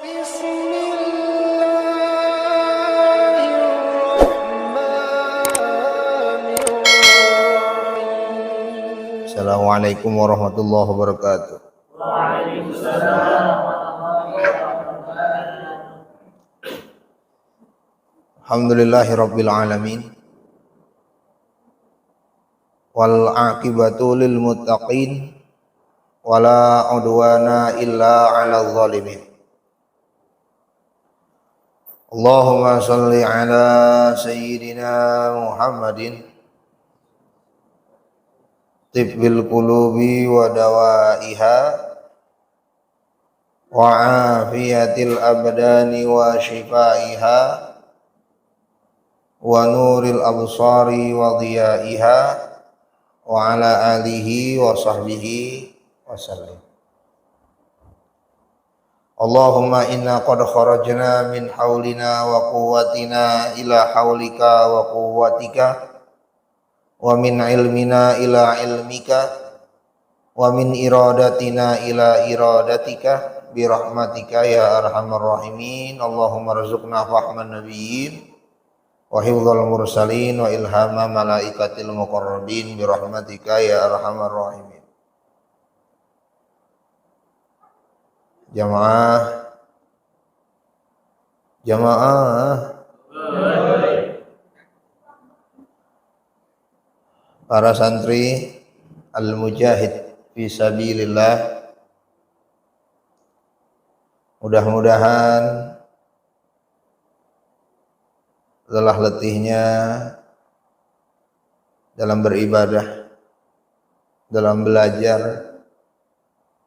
Assalamualaikum warahmatullahi wabarakatuh. Alhamdulillahirabbil alamin. Wal aqibatu lil muttaqin wala udwana illa 'alal zalimin. Allahumma shalli ala sayyidina Muhammadin tibbil qulubi wa dawaiha wa afiyatil abdani wa shifaiha wa nuril absari wa dhiyaiha wa ala alihi wa sahbihi wa sallim. Allahumma inna qad kharajna min haulina wa quwwatina ila haulika wa quwwatika wa min ilmina ila ilmika wa min iradatina ila iradatika bi rahmatika ya arhamar rahimin. Allahumma rzuqna fahman nabiyyin wa hifdzal mursalin wa ilhama malaikatil muqarrabin bi rahmatika ya arhamar rahimin. Jamaah para santri al-mujahid fi sabilillah, mudah-mudahan lelah letihnya dalam beribadah, dalam belajar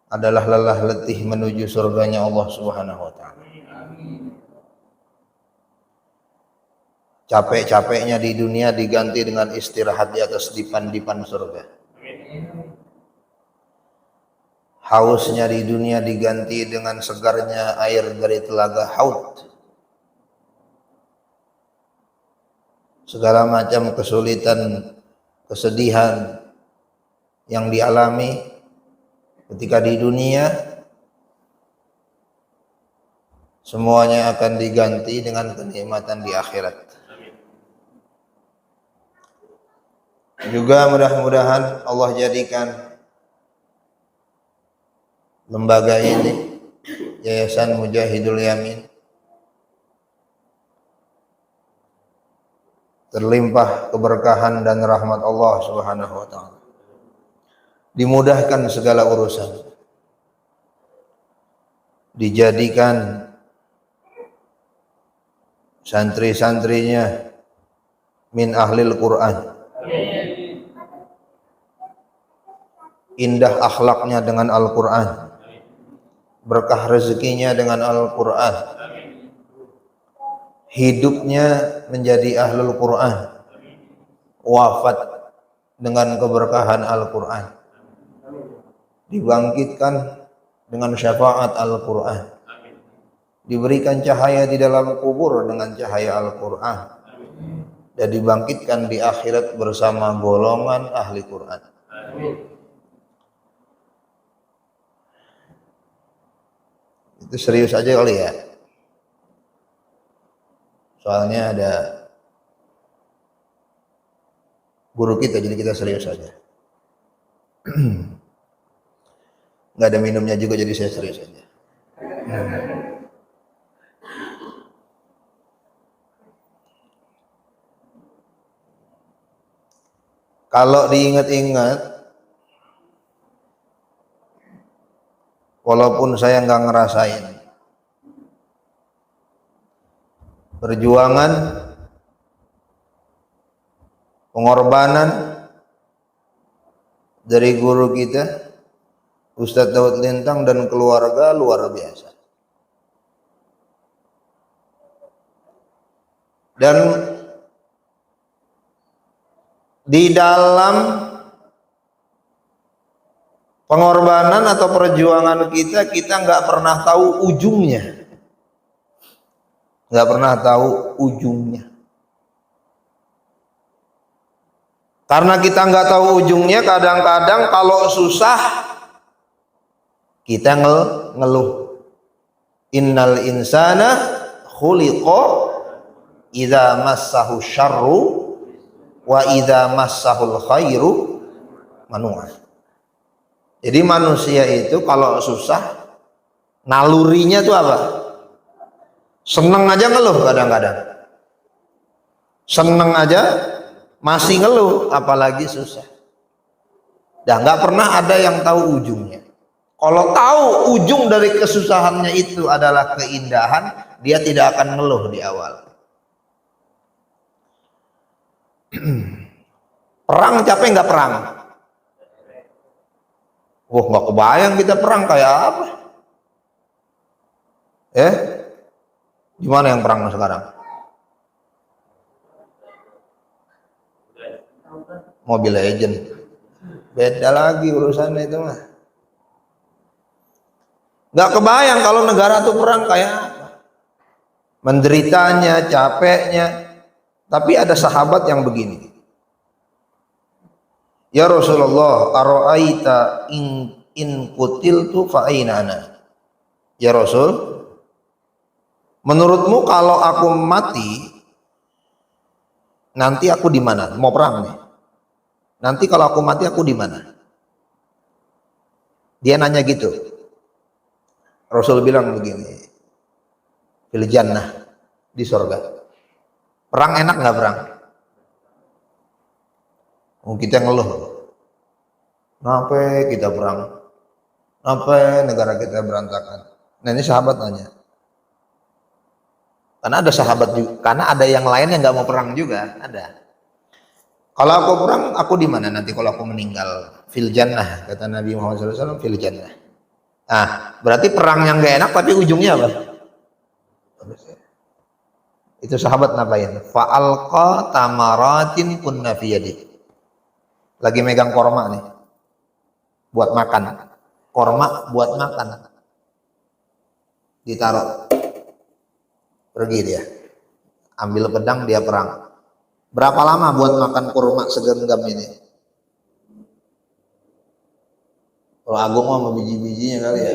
adalah lelah letih menuju surganya Allah Subhanahu wa taala. Capek-capeknya di dunia diganti dengan istirahat di atas dipan-dipan surga. Hausnya di dunia diganti dengan segarnya air dari telaga Haud. Segala macam kesulitan, kesedihan yang dialami ketika di dunia semuanya akan diganti dengan kenikmatan di akhirat. Juga mudah-mudahan Allah jadikan lembaga ini, Yayasan Mujahidul Yamin, terlimpah keberkahan dan rahmat Allah Subhanahu wa taala. Dimudahkan segala urusan. Dijadikan santri-santrinya min ahlil Quran. Indah akhlaknya dengan Al-Quran, berkah rezekinya dengan Al-Quran, hidupnya menjadi ahlul Quran, wafat dengan keberkahan Al-Quran, dibangkitkan dengan syafaat Al-Quran, diberikan cahaya di dalam kubur dengan cahaya Al-Quran, dan dibangkitkan di akhirat bersama golongan ahli Quran. Itu serius aja kali ya. Soalnya ada guru kita, jadi kita serius aja. Nggak ada minumnya juga, jadi saya serius aja. Kalau diingat-ingat, walaupun saya nggak ngerasain perjuangan, pengorbanan dari guru kita Ustadz Daud Lintang dan keluarga luar biasa. Dan di dalam pengorbanan atau perjuangan kita nggak pernah tahu ujungnya, nggak pernah tahu ujungnya. Karena kita nggak tahu ujungnya, kadang-kadang kalau susah kita ngeluh. Innal insana khuliqa idza massahu syarru wa idza massahul khairu manu'a. Jadi manusia itu kalau susah nalurinya tuh apa? Seneng aja ngeluh kadang-kadang. Seneng aja masih ngeluh, apalagi susah. Dan nggak pernah ada yang tahu ujungnya. Kalau tahu ujung dari kesusahannya itu adalah keindahan, dia tidak akan ngeluh di awal. Perang capek nggak perang? Wah, nggak kebayang kita perang kayak apa? Gimana yang perang sekarang? Mobile Legend. Beda lagi urusannya itu mah. Nggak kebayang kalau negara tuh perang kayak apa. Menderitanya, capeknya. Tapi ada sahabat yang begini. Ya Rasulullah, ara'aita in qutiltu fa aina ana? Ya Rasul, menurutmu kalau aku mati nanti aku di mana? Mau perang nih. Nanti kalau aku mati aku di mana? Dia nanya gitu. Rasul bilang begini, fil jannah, di surga. Perang enak nggak perang? Kita ngeluh. Kenapa kita perang? Kenapa negara kita berantakan? Nah ini sahabat nanya. Karena ada sahabat juga, karena ada yang lain yang nggak mau perang juga, ada. Kalau aku perang, aku di mana nanti kalau aku meninggal? Fil jannah, kata Nabi Muhammad SAW, fil jannah. Nah, berarti perang yang gak enak tapi ujungnya apa? Itu sahabat ngapain? Fa'alqa tamaratin kunna fi yadi. Lagi megang korma nih. Buat makan. Korma buat makan. Ditaruh. Pergi dia. Ambil pedang, dia perang. Berapa lama buat makan kurma segenggam ini? Kalau Agung mah sama biji-bijinya kali ya.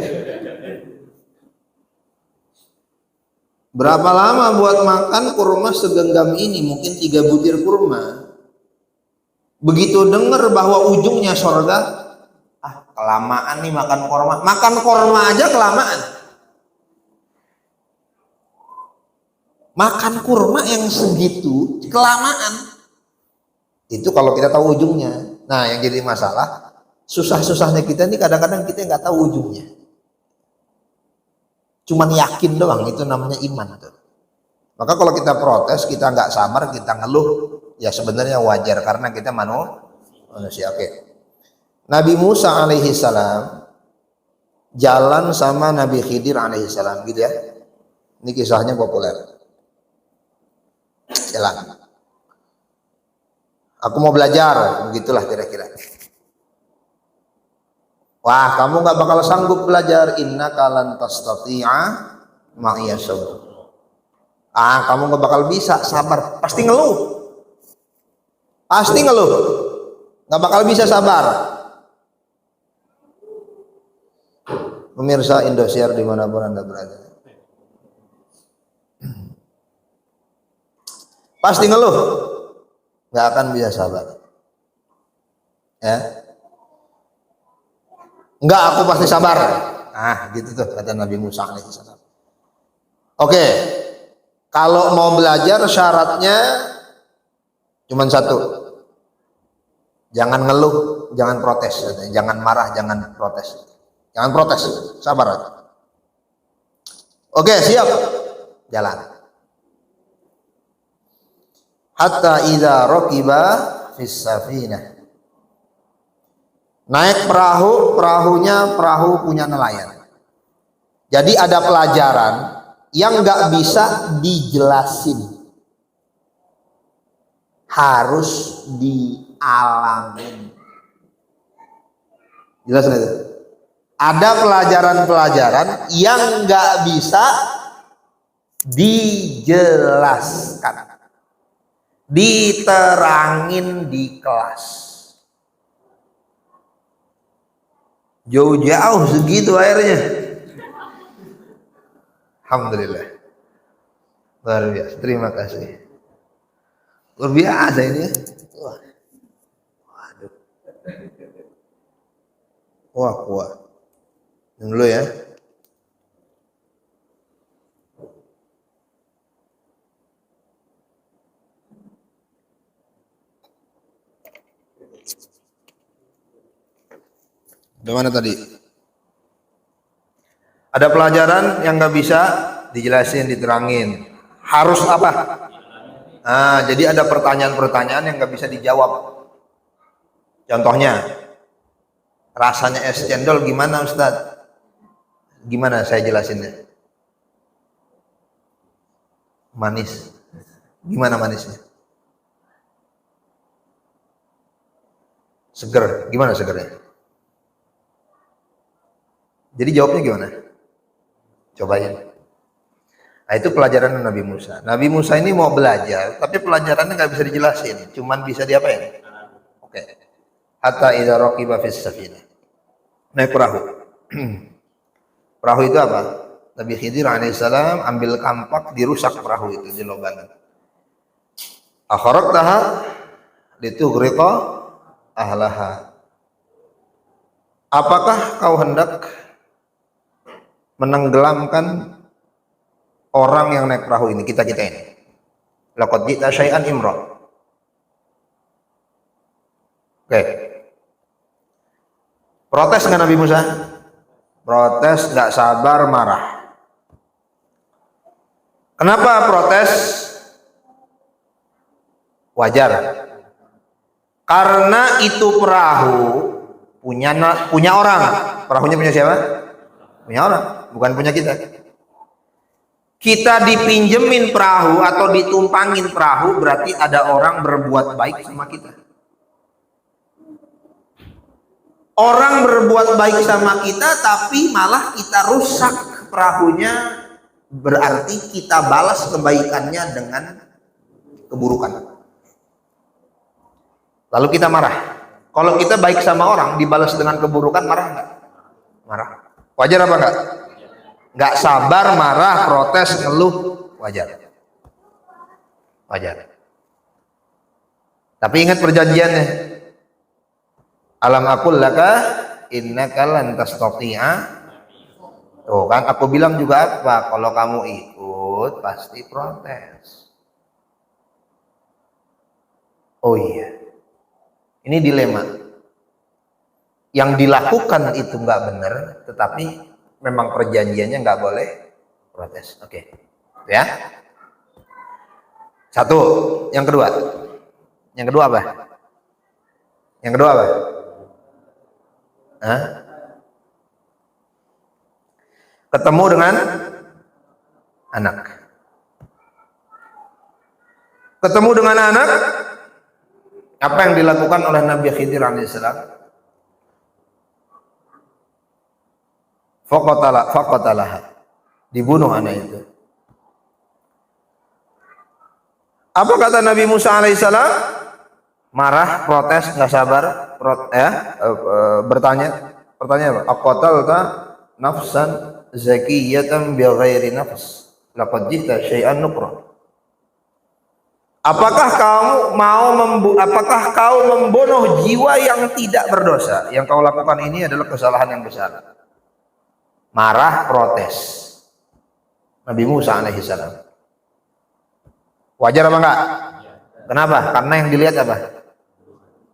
Berapa lama buat makan kurma segenggam ini? Mungkin 3 butir kurma. Begitu dengar bahwa ujungnya surga, kelamaan nih makan kurma. Makan kurma aja kelamaan. Makan kurma yang segitu kelamaan. Itu kalau kita tahu ujungnya. Nah, yang jadi masalah, susah-susahnya kita ini kadang-kadang kita nggak tahu ujungnya. Cuman yakin doang, itu namanya iman tuh. Maka kalau kita protes, kita nggak sabar, kita ngeluh, ya sebenarnya wajar karena kita manusia. Oke. Nabi Musa alaihi salam jalan sama Nabi Khidir alaihi salam gitu ya. Ini kisahnya populer. Jalan. Aku mau belajar, begitulah kira-kira. Wah, kamu nggak bakal sanggup belajar. Innaka lan tastati'a ma'iya sabr. Kamu nggak bakal bisa sabar. Pasti ngeluh. Pasti ngeluh. Nggak bakal bisa sabar. Pemirsa Indosiar dimanapun Anda berada. Pasti ngeluh. Nggak akan bisa sabar. Ya. Enggak, aku pasti sabar. Gitu tuh kata Nabi Musa alaihissalam. Oke. Kalau mau belajar syaratnya cuma satu. Jangan ngeluh, jangan protes, jangan marah, jangan protes. Jangan protes, sabar aja. Oke, siap. Jalan. Hatta idza raqiba fis safinah. Naik perahu, perahu punya nelayan. Jadi ada pelajaran yang nggak bisa dijelasin, harus dialamin. Jelas nggak itu? Ada pelajaran-pelajaran yang nggak bisa dijelaskan, diterangin di kelas. Jauh-jauh segitu airnya. Alhamdulillah. Luar biasa. Terima kasih. Luar biasa ini ya. Wah. Waduh. Wah, kuat. Dulu ya. Bagaimana tadi? Ada pelajaran yang nggak bisa dijelasin, diterangin. Harus apa? Nah, jadi ada pertanyaan-pertanyaan yang nggak bisa dijawab. Contohnya, rasanya es cendol gimana Ustadz? Gimana saya jelasinnya? Manis. Gimana manisnya? Seger. Gimana segernya? Jadi jawabnya gimana? Cobain. Nah, itu pelajaran Nabi Musa. Nabi Musa ini mau belajar, tapi pelajarannya nggak bisa dijelasin, cuman bisa diapain? Oke. Hatta idza raqiba fis safinah. Naik perahu. Perahu itu apa? Nabi Khidir alaihissalam ambil kampak, dirusak perahu itu di lubang. Akharaqtaha litughriqa ahlaha. Apakah kau hendak menenggelamkan orang yang naik perahu ini, kita ini? Laqad ji'ta syai'an imra. Oke. Protes nggak Nabi Musa? Protes, nggak sabar, marah. Kenapa protes? Wajar. Karena itu perahu punya orang. Perahunya punya siapa? Punya orang, bukan punya kita. Kita dipinjemin perahu atau ditumpangin perahu, berarti ada orang berbuat baik sama kita. Orang berbuat baik sama kita, tapi malah kita rusak perahunya, berarti kita balas kebaikannya dengan keburukan. Lalu kita marah. Kalau kita baik sama orang, dibalas dengan keburukan, marah nggak? Marah. Wajar apa enggak? Nggak sabar, marah, protes, ngeluh, wajar. Wajar. Tapi ingat perjanjiannya. Alam aqul laka innaka lan tastati'a. Tuh kan aku bilang juga apa? Kalau kamu ikut pasti protes. Oh iya. Ini dilema. Yang dilakukan itu nggak benar, tetapi memang perjanjiannya nggak boleh protes. Oke. Ya. Satu. Yang kedua. Yang kedua apa? Yang kedua apa? Hah? Ketemu dengan anak. Ketemu dengan anak. Apa yang dilakukan oleh Nabi Khidir alaihissalam? Faqatalah. Dibunuh anak itu. Apa kata Nabi Musa alaihissalam? Marah, protes, nggak sabar, bertanya apa? Aqatalta nafsan zakiyatan bighairi nafs laqad ji'ta syai'an nukra. Apakah kau membunuh jiwa yang tidak berdosa? Yang kau lakukan ini adalah kesalahan yang besar. Marah, protes. Nabi Musa alaihissalam. Wajar apa enggak? Kenapa? Karena yang dilihat apa?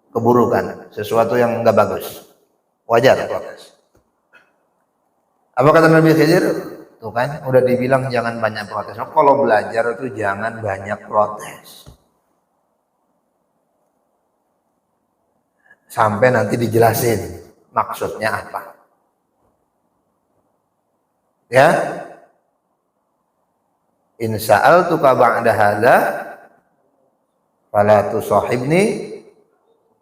Keburukan, sesuatu yang enggak bagus. Wajar protes. Apa kata Nabi Khidir? Tuh kan, udah dibilang jangan banyak protes. Nah, kalau belajar itu jangan banyak protes. Sampai nanti dijelasin maksudnya apa. Ya? In sa'altuka ba'da hadza fala tusahibni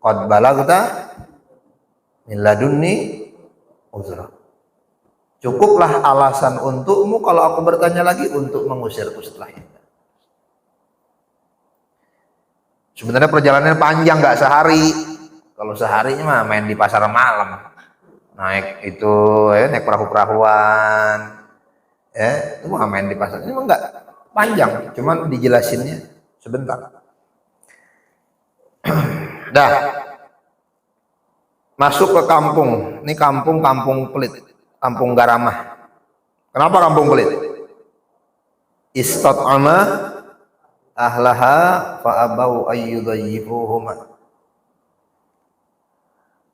qad balagta min ladunni uzra. Cukuplah alasan untukmu kalau aku bertanya lagi untuk mengusirku setelah itu. Sebenarnya perjalanannya panjang, nggak sehari. Kalau seharinya mah main di pasar malam, naik perahu-perahuan, Ya, itu mah main di pasar. Ini mah enggak panjang, cuman dijelasinnya sebentar. Dah. Masuk ke kampung. Ini kampung pelit, kampung Garamah. Kenapa kampung pelit? Istat'ama ahlaha fa'abau ayyudayyifuhuma.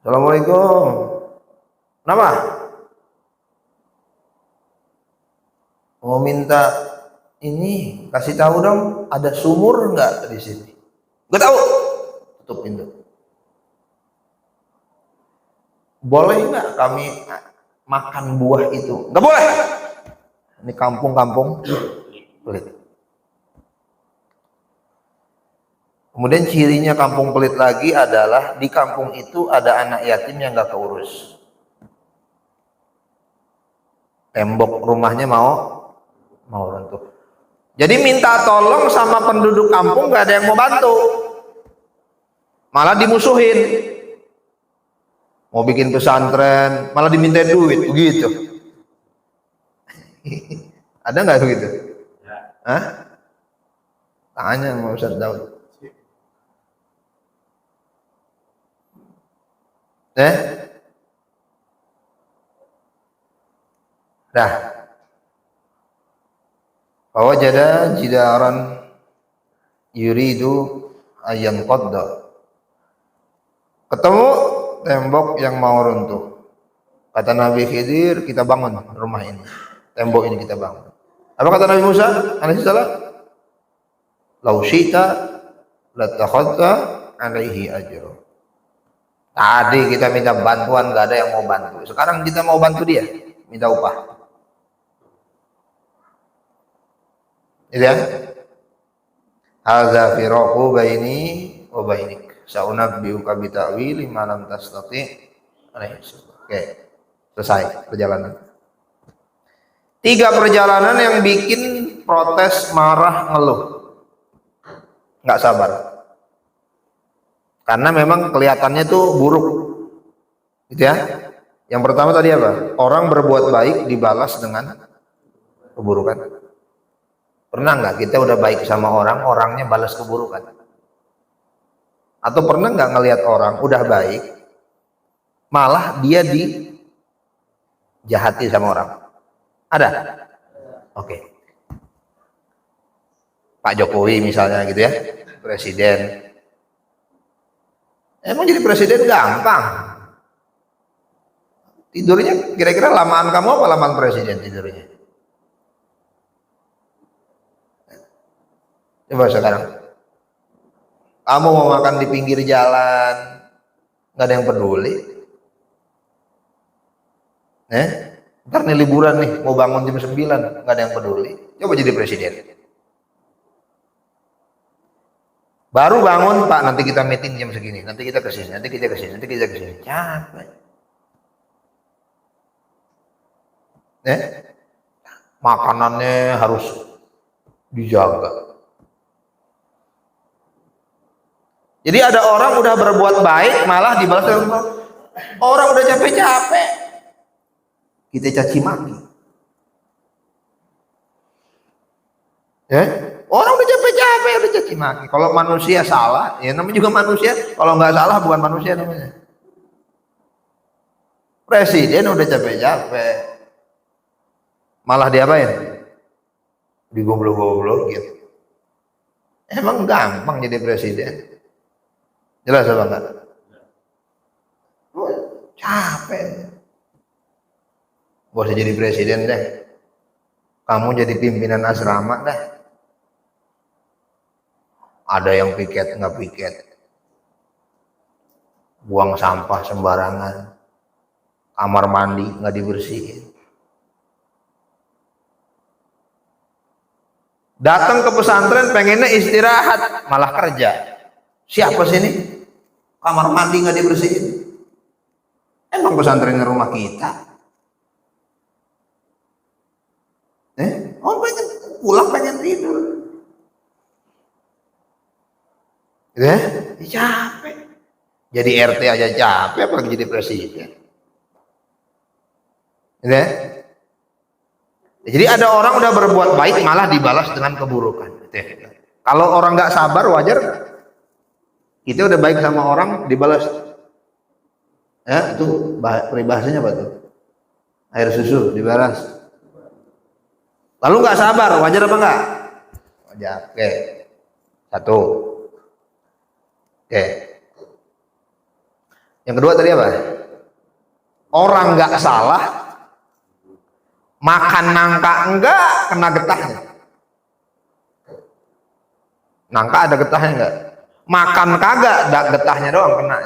Assalamualaikum. Kenapa? Mau minta ini, kasih tahu dong, ada sumur nggak di sini? Nggak tahu. Tutup pintu. Boleh nggak kami makan buah itu? Nggak boleh. Ini kampung-kampung pelit. Kemudian cirinya kampung pelit lagi adalah di kampung itu ada anak yatim yang nggak keurus. Tembok rumahnya mau runtuh. Jadi minta tolong sama penduduk kampung nggak ada yang mau bantu. Malah dimusuhin. Mau bikin pesantren, malah diminta duit, begitu. Ada nggak begitu? Hah? Tanya sama Ustaz Daud. Dah. Fawajada jidaran yuridu ayyan qadda. Ketemu tembok yang mau runtuh. Kata Nabi Khidir, kita bangun rumah ini. Tembok ini kita bangun. Apa kata Nabi Musa alaihi salam? Lau syi'ta latakhadta alaihi ajra. Tadi kita minta bantuan, gak ada yang mau bantu. Sekarang kita mau bantu dia, minta upah. Ya. Hadza firaqu baini wa bainik. Sa'unabbiuka bi ta'wili ma lam tastati alaihi. Oke. Selesai perjalanan. 3 perjalanan yang bikin protes, marah, ngeluh. Nggak sabar. Karena memang kelihatannya tuh buruk. Gitu ya. Yang pertama tadi apa? Orang berbuat baik dibalas dengan keburukan. Pernah nggak kita udah baik sama orang, orangnya balas keburukan? Atau pernah nggak ngelihat orang udah baik, malah dia dijahati sama orang? Ada? Oke. Pak Jokowi misalnya gitu ya, presiden. Emang jadi presiden gampang? Tidurnya kira-kira lamaan kamu apa lamaan presiden tidurnya? Coba sekarang. Kamu mau makan di pinggir jalan, nggak ada yang peduli. Ntar nih liburan nih, mau bangun jam 9, nggak ada yang peduli. Coba jadi presiden. Baru bangun, Pak, nanti kita meeting jam segini, nanti kita kesini, nanti kita kesini, nanti kita kesini. Capek. Makanannya harus dijaga. Jadi ada orang udah berbuat baik, malah dibalas dengan orang udah capek-capek, kita caci maki. Orang udah capek-capek, udah caci maki. Kalau manusia salah, ya namanya juga manusia. Kalau nggak salah bukan manusia namanya. Presiden udah capek-capek, malah diapain? Digoblok-goblok gitu. Emang gampang jadi presiden? Jelas apa enggak? Capek. Gak usah jadi presiden deh. Kamu jadi pimpinan asrama dah. Ada yang piket nggak piket. Buang sampah sembarangan. Kamar mandi nggak dibersihin. Datang ke pesantren pengennya istirahat, malah kerja. Siapa sih ini? Kamar mandi nggak dibersihin. Emang pesantrennya rumah kita? Oh pengen pulang, pengen tidur. Capek. Jadi RT aja capek, apalagi jadi presiden. Jadi ada orang udah berbuat baik malah dibalas dengan keburukan. Kalau orang nggak sabar wajar nggak? Kita udah baik sama orang dibalas, ya itu peribahasanya apa tuh? Air susu dibalas. Lalu nggak sabar, wajar apa enggak? Wajar. Oke. Satu. Oke. Yang kedua tadi apa? Orang nggak salah, makan nangka enggak kena getahnya. Nangka ada getahnya enggak? Makan kagak, ada getahnya doang kena.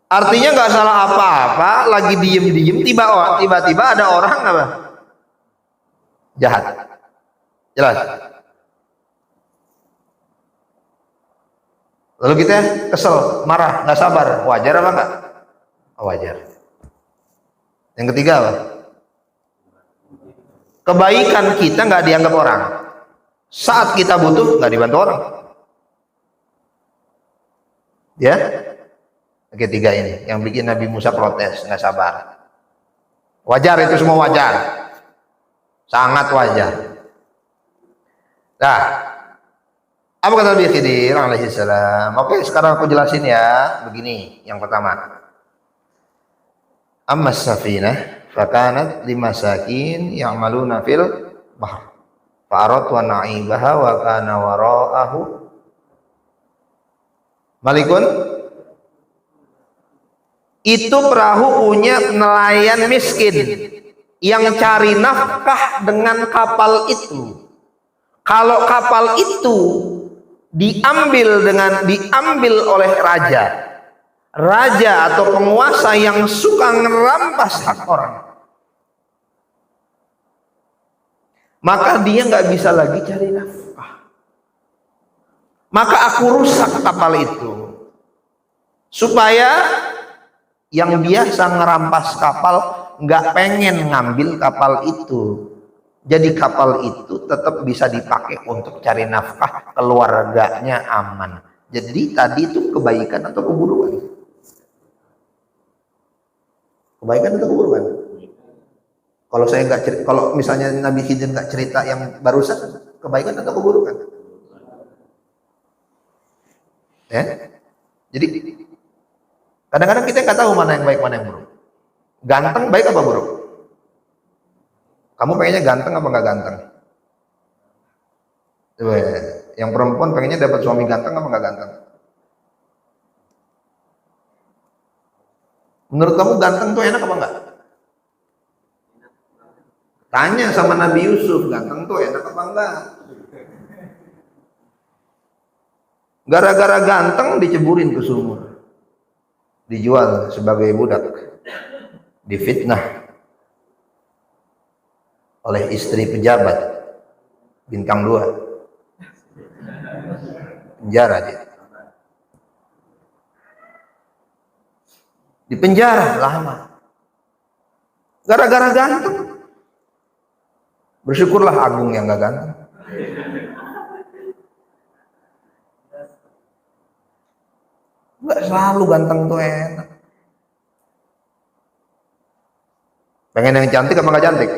Artinya nggak salah apa-apa, lagi diem-diem tiba-tiba ada orang apa? Jahat. Jelas. Lalu kita kesel, marah, nggak sabar, wajar apa enggak? Wajar. Yang ketiga apa? Kebaikan kita nggak dianggap orang. Saat kita butuh nggak dibantu orang. Ya? Ketiga ini yang bikin Nabi Musa protes, nggak sabar. Wajar, itu semua wajar. Sangat wajar. Nah, apa kata Nabi Khidir alaihi salam? Oke, sekarang aku jelasin ya. Begini, yang pertama. Ammas safinah fakanat limasakin ya'maluna fil bahr. Fa'arat wa na'ibaha wa kana wara'ahu malikun. Itu perahu punya nelayan miskin yang cari nafkah dengan kapal itu. Kalau kapal itu diambil oleh raja atau penguasa yang suka ngerampas hak orang, maka dia nggak bisa lagi cari nafkah. Maka aku rusak kapal itu supaya yang biasa ngerampas kapal nggak pengen ngambil kapal itu. Jadi kapal itu tetap bisa dipakai untuk cari nafkah, keluarganya aman. Jadi tadi itu kebaikan atau keburukan? Kebaikan atau keburukan? Kalau saya nggak cerita, kalau misalnya Nabi Khidir nggak cerita yang barusan, kebaikan atau keburukan? Ya, jadi kadang-kadang kita nggak tahu mana yang baik mana yang buruk. Ganteng baik apa buruk? Kamu pengennya ganteng apa nggak ganteng? Coba ya. Yang perempuan pengennya dapat suami ganteng apa nggak ganteng? Menurut kamu ganteng tuh enak apa enggak? Tanya sama Nabi Yusuf, ganteng tuh enak apa enggak? Gara-gara ganteng diceburin ke sumur, dijual sebagai budak, difitnah oleh istri pejabat bintang 2, penjara dia, di penjara lama gara-gara ganteng. Bersyukurlah Agung yang gak ganteng. Gak selalu ganteng tuh enak. Pengen yang cantik apa gak cantik?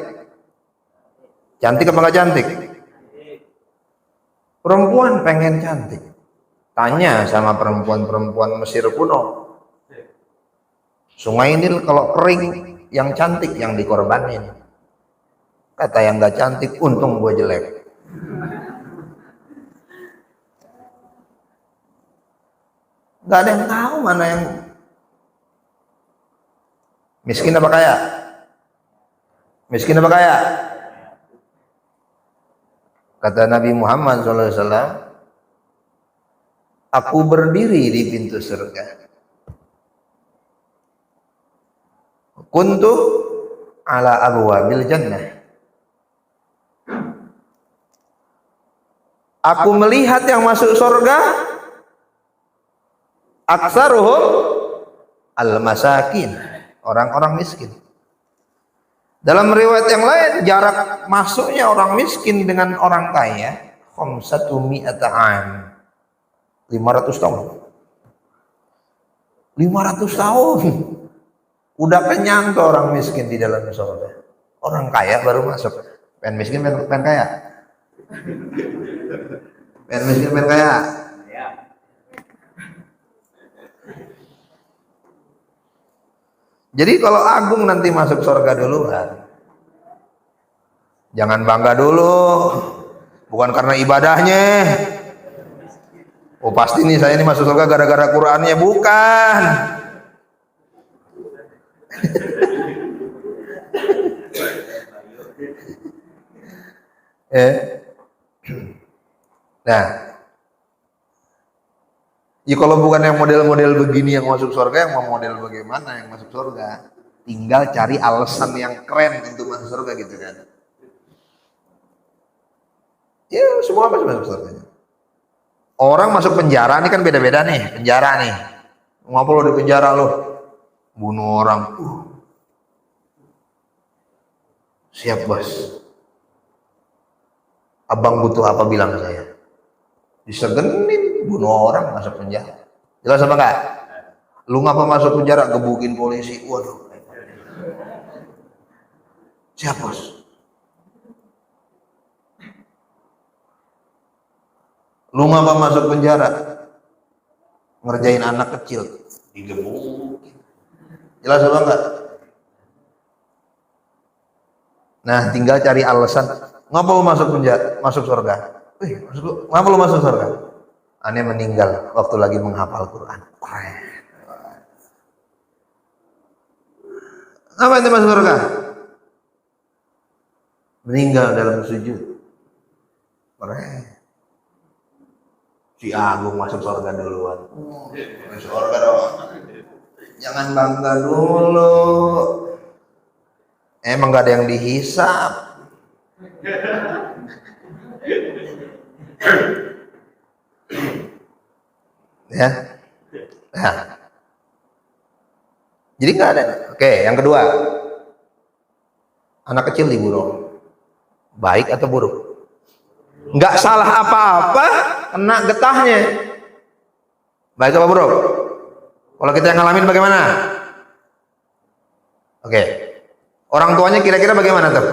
Cantik apa gak cantik? Perempuan pengen cantik. Tanya sama perempuan-perempuan Mesir kuno. Sungai Nil kalau kering, yang cantik yang dikorbanin. Kata yang gak cantik, untung gue jelek. Gak ada yang tahu mana yang miskin apa kaya. Miskin apa kaya? Kata Nabi Muhammad SAW, aku berdiri di pintu surga. Kuntu ala abwabil jannah. Aku melihat yang masuk surga, aksaruhum al-masakin, orang-orang miskin. Dalam riwayat yang lain, jarak masuknya orang miskin dengan orang kaya 500 am, 500 tahun. 500 tahun. Udah kenyang tuh orang miskin di dalam surga. Orang kaya baru masuk. Pengen miskin, pengen kaya. Pengen miskin, pengen kaya. Jadi kalau Agung nanti masuk surga duluan, jangan bangga dulu. Bukan karena ibadahnya. Oh pasti nih saya ini masuk surga gara-gara Qurannya, bukan. Nah, ya kalau bukan yang model-model begini yang masuk surga, yang mau model bagaimana yang masuk surga? Tinggal cari alasan yang keren untuk masuk surga gitu kan. Ya semua masuk surga. Orang masuk penjara ini kan beda-beda nih, penjara nih. Ngapa lo di penjara lo? Bunuh orang. Siap bos. Abang butuh apa bilang ke saya? Disegenin, bunuh orang masuk penjara. Jelas apa enggak? Lu ngapa masuk penjara? Gebukin polisi. Waduh. Siap bos. Lu ngapa masuk penjara? Ngerjain anak kecil. Digebukin. Jelas apa enggak? Nah, tinggal cari alasan. Ngapa lu masuk penjara? Masuk surga? Ngapa lu masuk surga? Aneh meninggal waktu lagi menghafal Quran. Apa itu masuk surga? Meninggal dalam sujud. Si Agung masuk surga duluan. Masuk surga dong. Jangan bangga dulu. Emang gak ada yang dihisap. Ya. Nah. Jadi nggak ada. Oke, yang kedua, anak kecil dibunuh, baik atau buruk? Nggak salah apa-apa, kena getahnya, baik apa buruk? Kalau kita yang ngalamin bagaimana? Oke, orang tuanya kira-kira bagaimana tuh?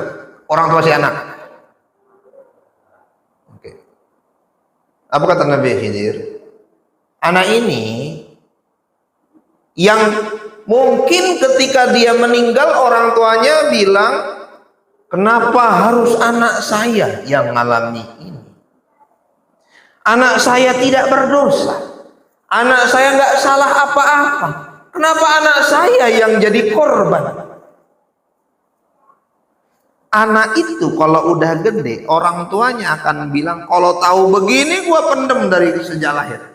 Orang tua si anak. Oke, apa kata Nabi Khidir? Anak ini yang mungkin ketika dia meninggal orang tuanya bilang, kenapa harus anak saya yang mengalami ini? Anak saya tidak berdosa, anak saya nggak salah apa-apa, kenapa anak saya yang jadi korban? Anak itu kalau udah gede, orang tuanya akan bilang, kalau tahu begini gua pendem dari sejak lahir.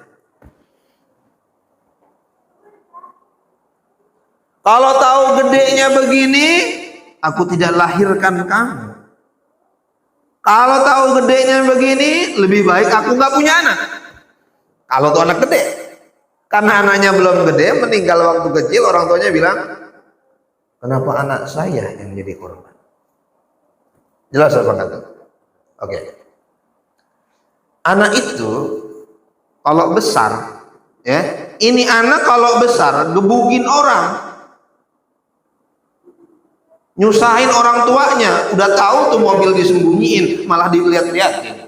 Kalau tahu gedenya begini, aku tidak lahirkan kamu. Kalau tahu gedenya begini, lebih baik aku nggak punya anak. Kalau tuh anak gede, karena anaknya belum gede, meninggal waktu kecil, orang tuanya bilang, kenapa anak saya yang jadi korban? Jelas apa kata? Oke. Anak itu kalau besar, ya, ini anak kalau besar gebukin orang. Nyusahin orang tuanya, udah tahu tuh mobil disembunyiin, malah dilihat-liatin.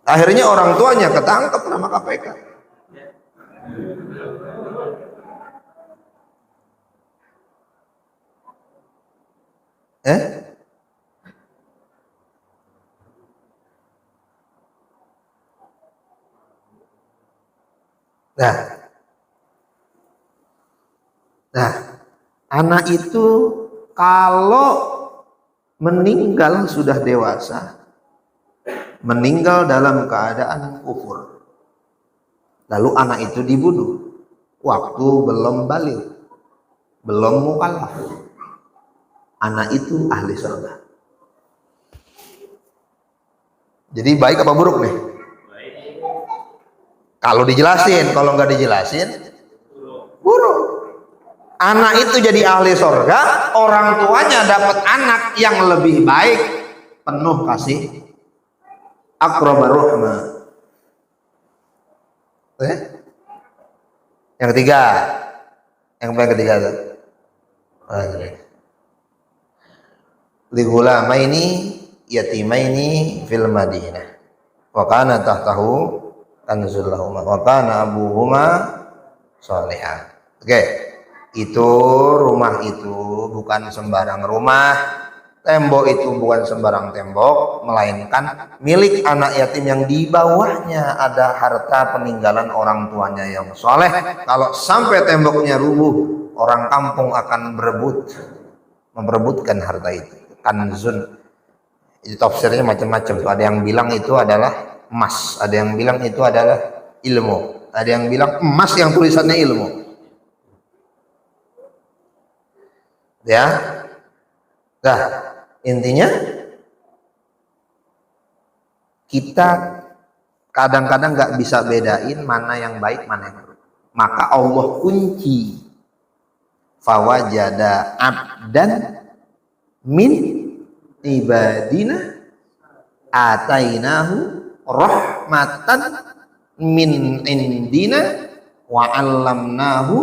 Akhirnya orang tuanya ketangkep sama KPK. Nah, anak itu kalau meninggal sudah dewasa, meninggal dalam keadaan kufur, lalu anak itu dibunuh waktu belum balik, belum mukallaf, anak itu ahli surga. Jadi baik apa buruk nih? Kalau dijelasin, kalau nggak dijelasin buruk. Anak itu jadi ahli surga, orang tuanya dapat anak yang lebih baik, penuh kasih, aqrabar rahmah. Yang ketiga tuh. li ghulamaini yatimaini fil Madinah wa kana tahtahu kanzul lahuma wa kana abuhuma sholihan. Oke, itu rumah itu bukan sembarang rumah, tembok itu bukan sembarang tembok, melainkan milik anak yatim yang di bawahnya ada harta peninggalan orang tuanya yang soleh. Kalau sampai temboknya rubuh, orang kampung akan memperebutkan harta itu. Kanzun itu tafsirnya macam-macam. Ada yang bilang itu adalah emas, ada yang bilang itu adalah ilmu, ada yang bilang emas yang tulisannya ilmu. Ya, nah intinya kita kadang-kadang nggak bisa bedain mana yang baik mana yang buruk. Maka Allah kunci fawajada abdan min ibadina atainahu rahmatan min indina wa 'allamnahu.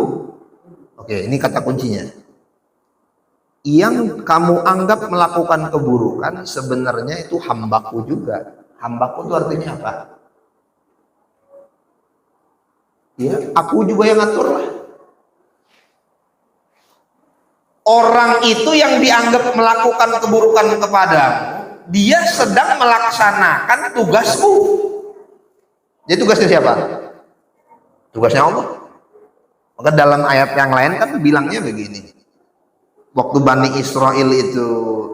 Oke, ini kata kuncinya. Yang kamu anggap melakukan keburukan sebenarnya itu hambaku juga. Hambaku itu artinya apa? Ya, aku juga yang ngatur lah. Orang itu yang dianggap melakukan keburukan kepadamu, dia sedang melaksanakan tugasku. Jadi tugasnya siapa? Tugasnya Allah. Maka dalam ayat yang lain kan bilangnya begini. Waktu Bani Israel itu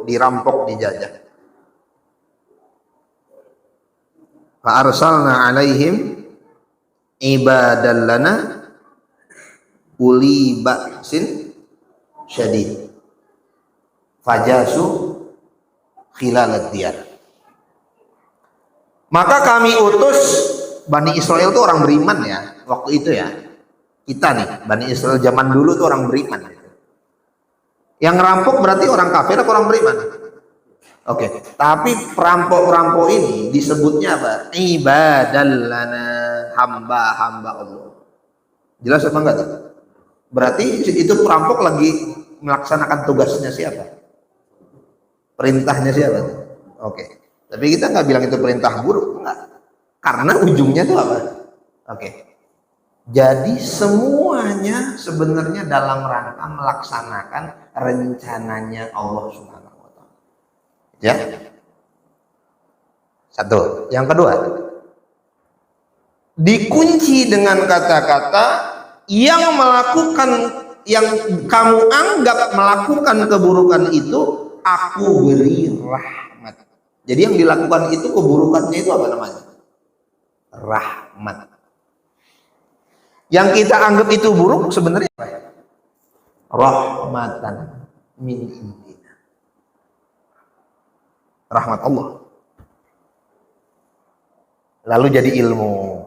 dirampok, dijajah. Fa arsalna alaihim ibadan lana uli ba'sin syadid fajasu khilalad diyar. Maka kami utus Bani Israel itu orang beriman ya, waktu itu ya. Kita nih, Bani Israel zaman dulu tuh orang beriman. Yang ngerampok berarti orang kafir atau orang beriman? Oke, tapi perampok-perampok ini disebutnya apa? Ibadallana, hamba-hamba Allah. Jelas apa enggak tuh? Berarti itu perampok lagi melaksanakan tugasnya siapa? Perintahnya siapa? Oke, tapi kita nggak bilang itu perintah buruk, enggak. Karena ujungnya itu apa? Oke. Jadi semuanya sebenarnya dalam rangka melaksanakan rencananya Allah Subhanahu wa taala. Ya. Satu. Yang kedua, dikunci dengan kata-kata yang kamu anggap melakukan keburukan itu aku beri rahmat. Jadi yang dilakukan itu keburukannya itu apa namanya? Rahmat. Yang kita anggap itu buruk sebenarnya apa? Rahmatan min indina. Rahmat Allah. Lalu jadi ilmu.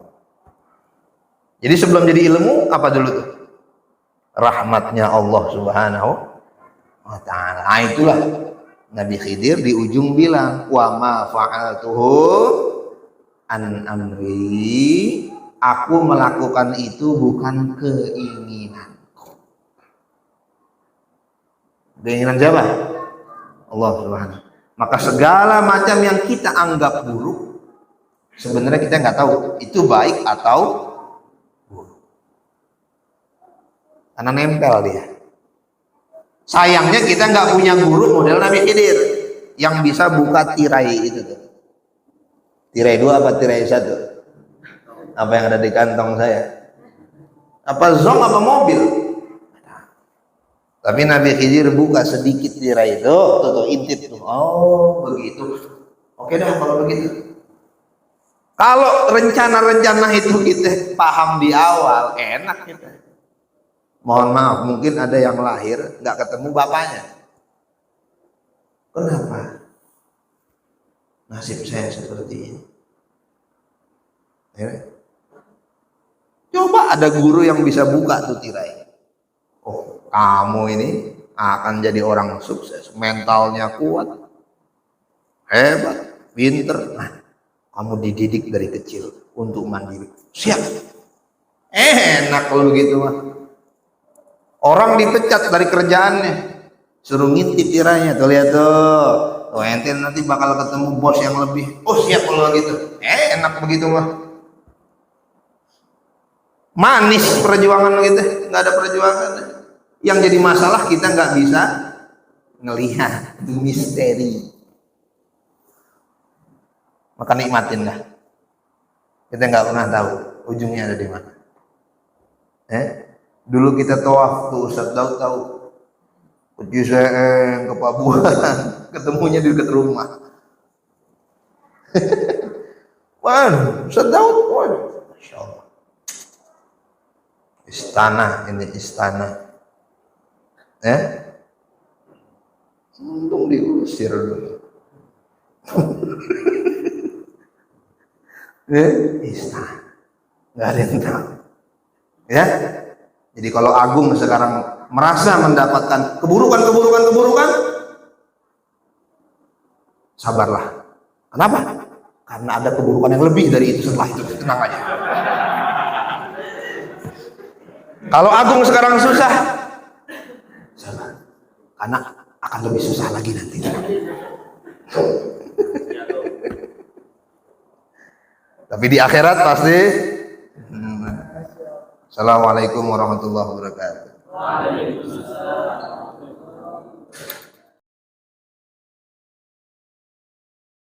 Jadi sebelum jadi ilmu apa dulu tuh? Rahmatnya Allah Subhanahu wa ta'ala. Nah, itulah Nabi Khidir di ujung bilang wa ma fa'altuhu an amri. Aku melakukan itu bukan keinginanku. Keinginan siapa? Allah Subhanahu. Maka segala macam yang kita anggap buruk, sebenarnya kita nggak tahu itu baik atau buruk. Karena nempel dia. Sayangnya kita nggak punya guru model Nabi Khidir yang bisa buka tirai itu tuh. Tirai 2 apa tirai 1? Apa yang ada di kantong saya? Apa zong apa mobil? Tapi Nabi Khidir buka sedikit tirai itu, tuh intip tuh. Oh begitu. Oke dah kalau begitu. Kalau rencana-rencana itu kita paham di awal, enak kita. Mohon maaf, mungkin ada yang lahir nggak ketemu bapaknya. Kenapa? Nasib saya seperti ini. Ya. Coba ada guru yang bisa buka tuh tirai. Oh, kamu ini akan jadi orang sukses, mentalnya kuat, hebat, pinter. Nah, kamu dididik dari kecil untuk mandiri. Siap. Enak kalau begitu mah. Orang dipecat dari kerjaannya. Suruh ngintip tiranya tuh, lihat tuh. Oh, ente nanti bakal ketemu bos yang lebih. Oh, siap kalau gitu. Enak begitu mah. Manis perjuangan gitu, nggak ada perjuangan. Yang jadi masalah kita nggak bisa ngelihat, itu misteri. Maka nikmatin dah. Kita nggak pernah tahu ujungnya ada di mana. Dulu kita tawaf tuh Ustaz Daud tahu. Pergi saya ke Pabuan, ketemunya di dekat rumah. Wah, Ustaz Daud, Masya Allah. Istana ini istana. Untung diusir dulu. Istana. Nggak ada yang tahu. Ya. Jadi kalau Agung sekarang merasa mendapatkan keburukan, sabarlah. Kenapa? Karena ada keburukan yang lebih dari itu setelah itu. Tenang aja. Kalau Agung sekarang susah, sabar. Karena akan lebih susah lagi nanti. Tapi di akhirat pasti. Assalamualaikum warahmatullahi wabarakatuh. Waalaikumsalam.